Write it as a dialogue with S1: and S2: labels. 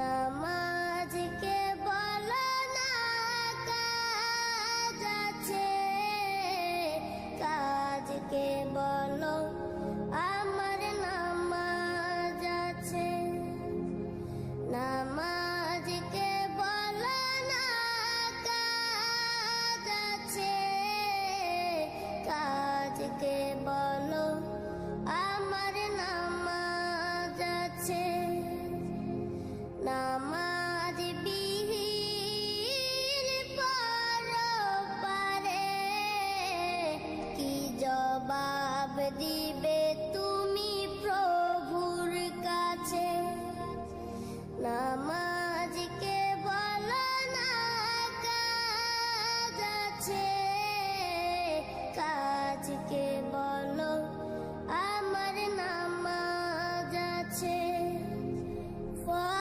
S1: নামাজকে বলো না কাজ আছে, কাজকে বলো আমার নামাজ আছে। নামাজকে বলো না কাজ আছে, কাজকে বলো আমার নামাজ আছে। নামাজ বিহীন পরপারে কি জবাব দিবে তুমি প্রভুর কাছে? নামাজ